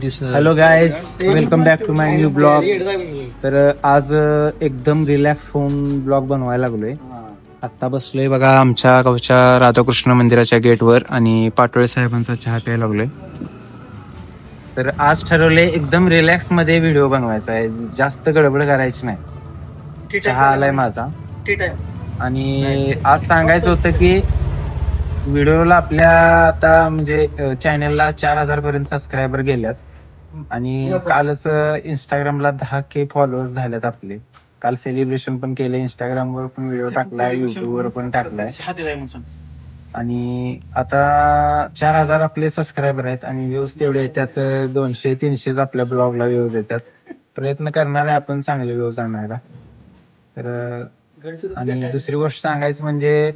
Hello guys, welcome back to my new blog. तर आज एकदम रिलॅक्स होऊन ब्लॉग बनवायला लागलोय. आत्ता बसलोय बघा आमच्या गावच्या राधाकृष्ण मंदिराच्या गेटवर आणि पाटोळे साहेबांचा चहा प्यायला लागलोय. तर आज ठरवले एकदम रिलॅक्स मध्ये व्हिडिओ बनवायचा आहे, जास्त गडबड करायची नाही. चहा आलाय माझा आणि आज सांगायचं होतं की व्हिडिओला आपल्या आता म्हणजे चॅनलला 4,000 पर्यंत सबस्क्रायबर गेल्यात आणि कालच इंस्टाग्रामला 10K फॉलोअर्स झालेत आपले. काल सेलिब्रेशन पण केलं, इंस्टाग्रामवर पण व्हिडिओ टाकलाय, युट्यूबवर पण टाकलाय. आणि आता 4,000 आपले सबस्क्रायबर आहेत आणि व्ह्यूज तेवढे येतात 200-300 आपल्या ब्लॉगला व्ह्यूज येतात. प्रयत्न करणार आहे आपण चांगले व्ह्यूज आणायला. तर आणि दुसरी गोष्ट सांगायचं म्हणजे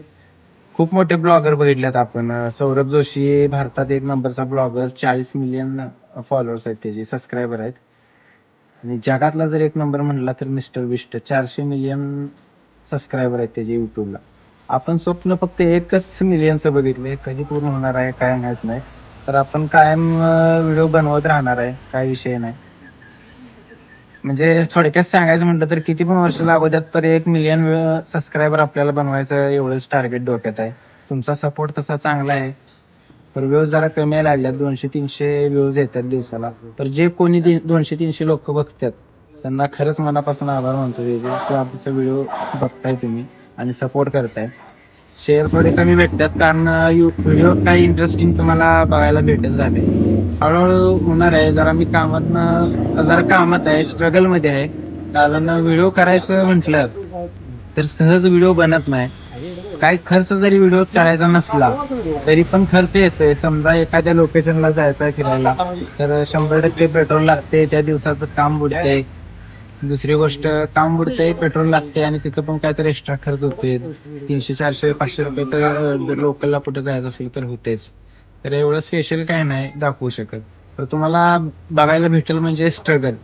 खूप मोठे ब्लॉगर बघितलेत आपण. सौरभ जोशी भारतात एक नंबरचा ब्लॉगर, 40 मिलियन फॉलोअर्स आहेत, त्याचे सबस्क्रायबर आहेत. आणि जगातला जर एक नंबर म्हणला तर मिस्टर बिस्ट, 400 मिलियन सबस्क्रायबर आहेत त्याचे युट्यूबला. आपण स्वप्न फक्त 1 मिलियनचं बघितले, कधी पूर्ण होणार आहे काय माहित नाही. तर आपण कायम व्हिडिओ बनवत राहणार आहे, काय विषय नाही. म्हणजे थोडक्यात सांगायचं म्हटलं तर किती पण वर्ष लागू द्यात, तर 1 मिलियन सबस्क्रायबर आपल्याला बनवायचं एवढंच टार्गेट डोक्यात आहे. तुमचा सपोर्ट तसा चांगला आहे. तर व्ह्यूज जरा कमी लागल्यात, 200-300 व्ह्यूज येतात दिवसाला. तर जे कोणी 200-300 लोक बघतात त्यांना खरंच मनापासून आभार मानतो की आमचा व्हिडिओ बघताय तुम्ही आणि सपोर्ट करताय. शेअर थोडे कमी भेटतात कारण व्हिडिओ काही इंटरेस्टिंग तुम्हाला बघायला भेटेल झाले. हळूहळू होणार आहे. जरा मी जरा कामात आहे, स्ट्रगल मध्ये आहे. कारण व्हिडिओ करायचं म्हटलं तर सहज व्हिडिओ बनत नाही. काय खर्च जरी व्हिडिओ करायचा नसला तरी पण खर्च येतोय. समजा एखाद्या लोकेशनला जायचं फिरायला तर 100% पेट्रोल लागते, त्या दिवसाचं काम बुडते. दुसरी गोष्ट काम बुडते, पेट्रोल लागते आणि तिथं पण काहीतरी एक्स्ट्रा खर्च होते. 300-400-500 रुपये तर जर लोकलला कुठे जायचं असेल तर होतेच. तर एवढं स्पेशल काय नाही दाखवू शकत. तर तुम्हाला बघायला भेटेल म्हणजे स्ट्रगल.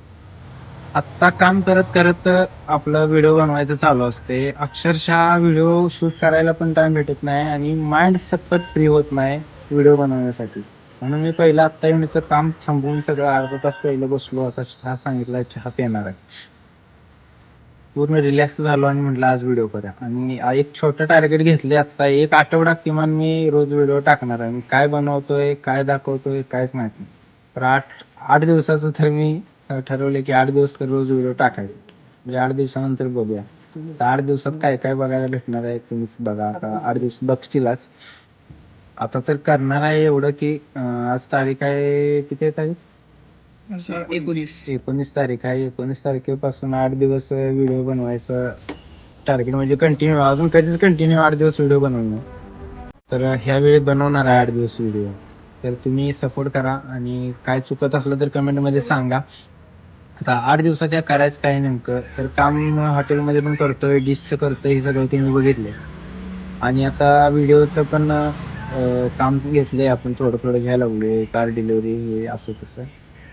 आत्ता काम करत करत आपलं व्हिडिओ बनवायचं चालू असते. अक्षरशः व्हिडिओ शूट करायला पण टाइम भेटत नाही आणि माइंड सकट फ्री होत नाही व्हिडिओ बनवण्यासाठी. म्हणून मी पहिलं आत्ता युनिटचं काम थांबवून सगळं अर्धा तास पहिलं बसलो. आता चहा सांगितलाय, चहा पिणार आहे. पूर्ण रिलॅक्स झालो आणि म्हटलं आज व्हिडिओ करूया. आणि एक छोटं टार्गेट घेतले आता, 1 आठवडा किमान मी रोज व्हिडिओ टाकणार आहे. मी काय बनवतोय, काय दाखवतोय, कायच माहित नाही. तर 8 दिवसाचं तर मी ठरवले की 8 दिवस तर रोज व्हिडिओ टाकायचे. म्हणजे 8 दिवसानंतर बघूया. तर 8 दिवसात काय काय बघायला भेटणार आहे तुम्हीच बघा. आता 8 दिवस बघशीलच. आता तर करणार आहे एवढं की आज तारीख आहे, किती आहे तारीख? 19 तारीख आहे. 19 तारखेपासून 8 दिवस व्हिडिओ बनवायचं टार्गेट. म्हणजे कंटिन्यू, अजून कधीच कंटिन्यू 8 दिवस व्हिडिओ बनवणार. तर ह्यावेळी बनवणार आहे 8 दिवस व्हिडिओ. तर तुम्ही सपोर्ट करा आणि काय चुकत असलं तर कमेंटमध्ये सांगा. आता 8 दिवसाच्या करायचं काय नेमकं, तर काम हॉटेलमध्ये पण करतोय, डिशचं करतोय, हे सगळं तुम्ही बघितले. आणि आता व्हिडिओचं पण काम घेतलंय आपण, थोडं थोडं घ्यायला लागलोय. कार डिलिव्हरी हे असं तसं.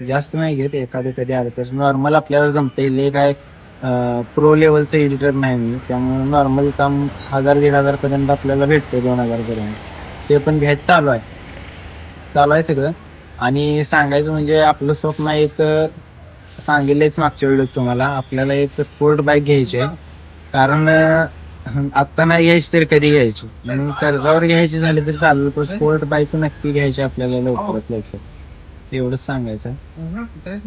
जास्त नाही घेत, एखादं कधी आलं तर. नॉर्मल आपल्याला जमतंय, लय काय प्रो लेवलचं एडिटर नाही मी. त्यामुळे नॉर्मल काम 1,000-1,500 पर्यंत आपल्याला भेटते, 2,000 पर्यंत. ते पण घ्यायचं चालू आहे सगळं. आणि सांगायचं म्हणजे आपलं स्वप्न एक सांगितलंयच मागच्या वेळेस तुम्हाला, आपल्याला एक स्पोर्ट बाईक घ्यायची आहे. कारण आत्ता नाही घ्यायची तर कधी घ्यायची. म्हणून कर्जावर घ्यायची झाली तर चालेल, पण स्पोर्ट बाईक नक्की घ्यायची आपल्याला लवकरात लवकर. एवढंच सांगायचं.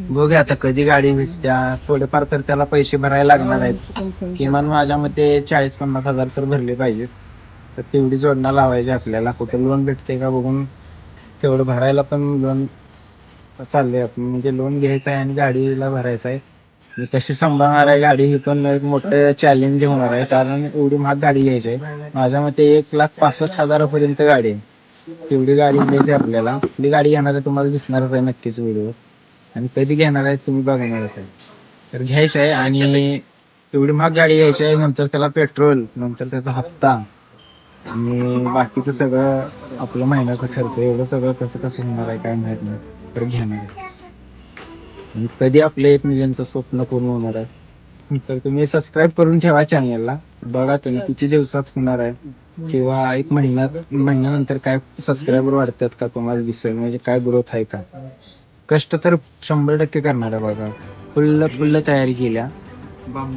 बघूया आता कधी गाडी भेटत्या. थोडेफार तर त्याला पैसे भरायला लागणार आहेत. किमान माझ्या मते 40-50 हजार तर भरले पाहिजेत. तर तेवढी जोडणा लावायची आपल्याला. कुठं लोन भेटते का बघून तेवढं भरायला पण लोन चाललंय आपण. म्हणजे लोन घ्यायचं आहे आणि गाडीला भरायचं आहे. मी कशी सांभाळणार आहे गाडी ही पण एक मोठं चॅलेंज होणार आहे. कारण एवढी महाग गाडी घ्यायची आहे. माझ्या मते 1,65,000 पर्यंत गाडी आहे. तेवढी गाडी घ्यायची आपल्याला. कुठली गाडी घेणार आहे तुम्हाला दिसणारच आहे नक्कीच व्हिडिओ. आणि कधी घेणार आहे तुम्ही बघणारच आहे. तर घ्यायचं आहे आणि एवढी महाग गाडी घ्यायची आहे. नंतर त्याला पेट्रोल, नंतर त्याचा हप्ता आणि बाकीचं सगळं आपलं महिन्याचा खर्च, एवढं सगळं कसं कसं होणार आहे काय माहित नाही. तर घेणार आहे. आणि कधी आपलं 1 मिलियनचं स्वप्न पूर्ण होणार आहे. तर तुम्ही सबस्क्राईब करून ठेवा चॅनलला. बघा तुम्ही किती दिवसात होणार आहे किंवा 1 महिन्यानंतर काय सबस्क्रायबर वाढतात का तुम्हाला दिसेल, म्हणजे काय ग्रोथ आहे का. कष्ट तर 100% करणार आहे बघा. फुल्ल तयारी केल्या.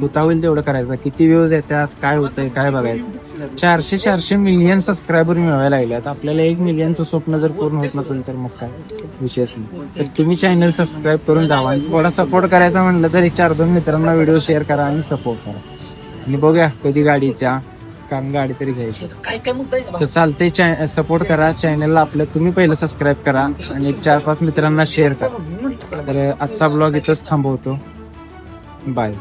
होता होईल तेवढं करायचं. किती व्ह्यूज येतात, काय होतंय, काय बघायचं. 400 मिलियन सबस्क्रायबर मिळवायला लागल्यात. आपल्याला 1 मिलियनचं स्वप्न जर पूर्ण होत नसेल तर मग काय विषयच नाही. तर तुम्ही चॅनल सबस्क्राईब करून जावा. आणि थोडा सपोर्ट करायचा म्हणलं तर 4-2 मित्रांना व्हिडिओ शेअर करा आणि सपोर्ट करा. आणि बघूया कधी गाडी त्या काम गाडी तरी घ्यायची. तर चालतंय, सपोर्ट करा चॅनलला आपलं. तुम्ही पहिलं सबस्क्राईब करा आणि 4-5 मित्रांना शेअर करा. तर आजचा ब्लॉग इथंच थांबवतो. बाय.